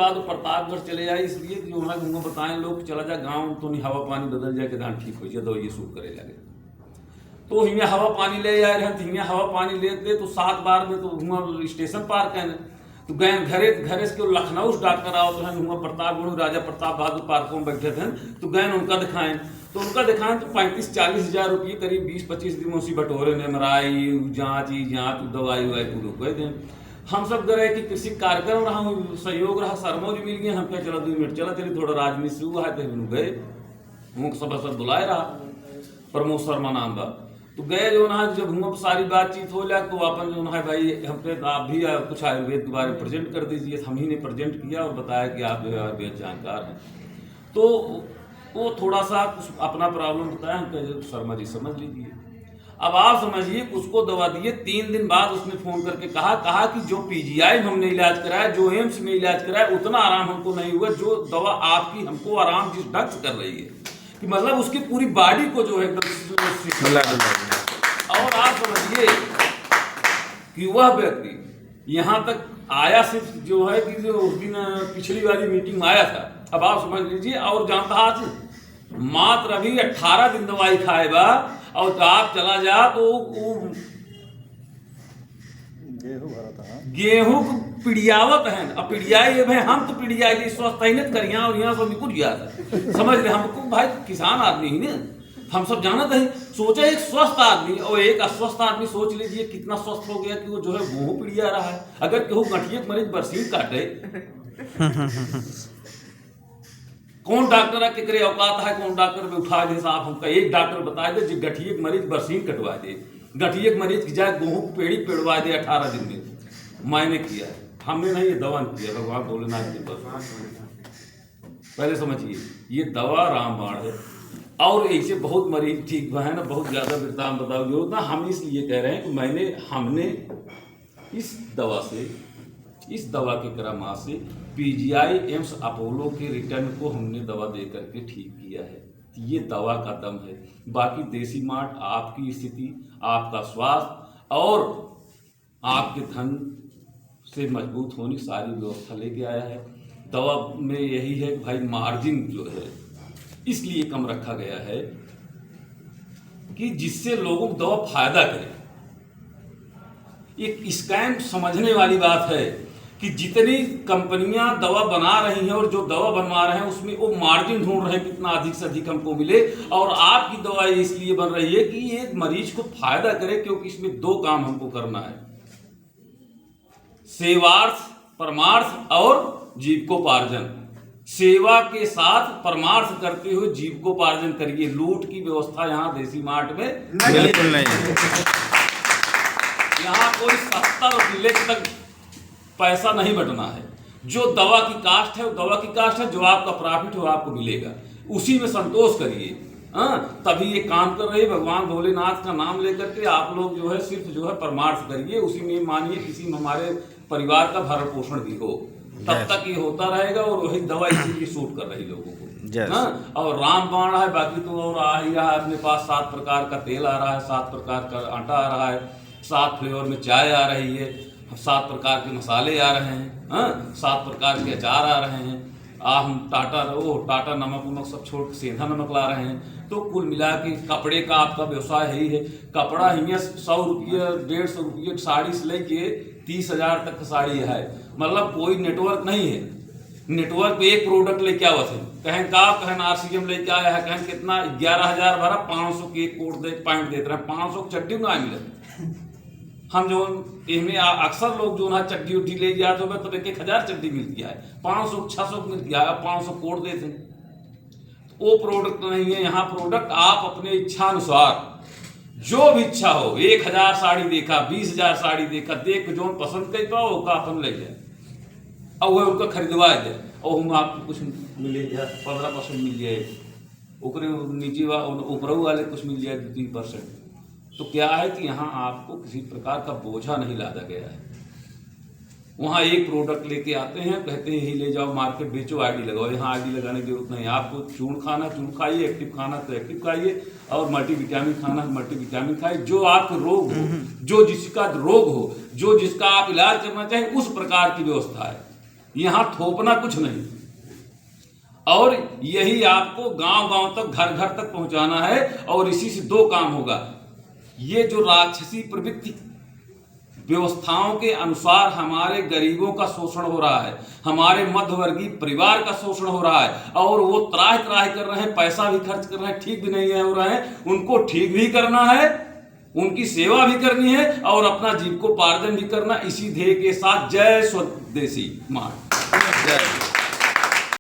बाद वो प्रतापगढ़ चले जाए, इसलिए कि जो है उनको बताएं लोग चला जाए गाँव तो नहीं हवा पानी बदल जाए के दान ठीक हो जाए, दवाई सूट करे लगे। तो हिंगे हवा पानी ले जा रहे हिंगे हवा पानी लेते तो 7 बार में तो हुआ स्टेशन पार कहने तो गए घरे से क्यों लखनऊ से डॉक्टर आओ तो हुआ प्रतापगढ़ राजा प्रताप बहादुर पार्कों में बैठे थे तो गए उनका दिखाएं तो 35-40 हज़ार रुपये करीब 20-25 दिन उसी बटोरे ने मराई जाँच दवाई वाई पूरी कह दें। हम सब गए कि कृषि कार्यक्रम रहा सहयोग रहा शर्मो जी मिल गए हम क्या चला 2 मिनट चला चलिए थोड़ा राजनीति से हुआ है तो हम गए उनको सब बुलाए रहा प्रमोद शर्मा नाम बा तो गए जो ना जब हम सारी बातचीत हो जाए तो अपन जो है भाई हम पे आप भी कुछ आयुर्वेद के बारे में प्रेजेंट कर दीजिए। हम ही ने प्रेजेंट किया और बताया कि आप जो है आयुर्वेद जानकार हैं। तो वो थोड़ा सा कुछ अपना प्रॉब्लम बताया हम कहे शर्मा जी समझ लीजिए। अब आप समझिए उसको दवा दिए 3 दिन बाद उसने फ़ोन करके कहा कि जो पीजीआई में हमने इलाज कराया जो एम्स में इलाज कराया उतना आराम हमको नहीं हुआ जो दवा आपकी हमको आराम जिस ढंग से कर रही है कि मतलब उसकी पूरी बॉडी को जो है एकदम। और आप समझिए कि वह व्यक्ति यहाँ तक आया सिर्फ जो है कि जो उस दिन पिछली वाली मीटिंग में आया था। अब आप समझ लीजिए और जानता आज मात्र अभी 18 दिन दवाई खाएगा और तो आप चला जा तो गेहूं पिड़ियावत है अब पिड़ियाई भाई हम तो पिड़ियाई स्वस्थ ही नहीं करिया और यहाँ सब कुछ गया था समझ रहे हमको भाई किसान आदमी ही ना हम सब जानते हैं। सोचा एक स्वस्थ आदमी और एक अस्वस्थ आदमी सोच लीजिए कितना स्वस्थ हो गया कि वो जो है गेहूं पिड़िया रहा है। अगर केहू गठिया मरीज बरसीन काटे कौन डॉक्टर है केकरे औकात है कौन डॉक्टर में उठा दे साहब हमका एक डॉक्टर बता दे जो गठिए मरीज बरसीन कटवा दे गठिए मरीज की जाए गेहूं पेड़ी पेड़वा दे 18 दिन में। मैंने किया है हमने नहीं ये दवा किया भगवान भोलेनाथ के पास। पहले समझिए ये दवा रामबाण है और ऐसे बहुत मरीज ठीक है ना बहुत ज़्यादा वृतांत बताओगे उतना हम इसलिए कह रहे हैं कि हमने इस दवा के क्रम से पीजीआई एम्स अपोलो के रिटर्न को हमने दवा दे करके ठीक किया है। ये दवा का दम है। बाकी देसी मार्ट आपकी स्थिति आपका स्वास्थ्य और आपके धन से मजबूत होने की सारी व्यवस्था लेके आया है। दवा में यही है कि भाई मार्जिन जो है इसलिए कम रखा गया है कि जिससे लोगों को दवा फायदा करे। एक स्कैम समझने वाली बात है कि जितनी कंपनियां दवा बना रही हैं और जो दवा बनवा रहे हैं उसमें वो मार्जिन ढूंढ रहे हैं कितना अधिक से अधिक हमको मिले और आपकी दवाई इसलिए बन रही है कि ये मरीज को फायदा करे क्योंकि इसमें 2 काम हमको करना है सेवार्थ परमार्थ और जीविकोपार्जन। सेवा के साथ परमार्थ करते हुए जीविकोपार्जन करिए। लूट की व्यवस्था यहाँ देसी मार्ट में बिल्कुल नहीं। यहाँ कोई 70 लाख तक पैसा नहीं बटना है। जो दवा की कास्ट है वो दवा की कास्ट है जो आपका प्रॉफिट हो आपको मिलेगा उसी में संतोष करिए। तभी ये काम कर रही है। भगवान भोलेनाथ का नाम लेकर के आप लोग जो है सिर्फ जो है परमार्थ करिए उसी में मानिए किसी में हमारे परिवार का भरण पोषण भी हो तब तक ये होता रहेगा और वही दवा इसीलिए सूट कर रही लोगों को। और रामबाण है बाकी तो और आ ही रहा है अपने पास 7 प्रकार का तेल आ रहा है 7 प्रकार का आटा आ रहा है 7 फ्लेवर में चाय आ रही है 7 प्रकार के मसाले आ रहे हैं 7 प्रकार के अचार आ रहे हैं। हम टाटा नमक वमक सब छोड़ के सेंधा नमक ला रहे हैं। तो कुल मिला के कपड़े का आपका व्यवसाय है ही है। कपड़ा हिंगे 100 रुपये 150 रुपये साड़ी से लेके 30,000 तक की साड़ी है। मतलब कोई नेटवर्क नहीं है। नेटवर्क पे एक प्रोडक्ट लेके आवा थे कहें का कहें RCM लेके आया है कहें कितना 11,000 भरा 500 के एक कोट दे पैंट देते रहे 500 चड्डी ना मिले। हम जो इनमें अक्सर लोग जो ना चड्डी उड्डी ले जाते हो तो 1,000 चड्डी मिलती है 500-600 मिलती है 500 कोट देते हैं। वो प्रोडक्ट नहीं है। यहाँ प्रोडक्ट आप अपने इच्छा अनुसार जो भी इच्छा हो 1,000 साड़ी देखा 20,000 साड़ी देखा देख जो पसंद कर पाओ का अपन ले जाए और वह उनका खरीदवा जाए और हम आपको कुछ मिले जाए 15% मिल जाए ऊपर नीचे ऊपर वाले कुछ मिल जाए 2-3%। तो क्या है कि यहाँ आपको किसी प्रकार का बोझा नहीं लादा गया है। वहाँ एक प्रोडक्ट लेके आते हैं कहते हैं यही ले जाओ मार्केट बेचो आईडी लगाओ। यहाँ आईडी लगाने की जरूरत नहीं। आपको चूर्ण खाना चूर्ण खाइए एक्टिव खाना तो एक्टिव खाइए और मल्टीविटामिन खाना मल्टीविटामिन खाइए। जो आपके रोग हो जो जिसका रोग हो जो जिसका आप इलाज करना चाहें उस प्रकार की व्यवस्था है। यहाँ थोपना कुछ नहीं, और यही आपको गांव गांव तक, घर घर तक पहुंचाना है। और इसी से दो काम होगा, ये जो राक्षसी प्रवृत्ति व्यवस्थाओं के अनुसार हमारे गरीबों का शोषण हो रहा है, हमारे मध्यवर्गीय परिवार का शोषण हो रहा है, और वो त्राह त्राह कर रहे हैं, पैसा भी खर्च कर रहे हैं, ठीक भी नहीं है हो रहे हैं, उनको ठीक भी करना है, उनकी सेवा भी करनी है और अपना जीविकोपार्जन भी करना। इसी ध्येय के साथ जय स्वदेशी माँ, जय।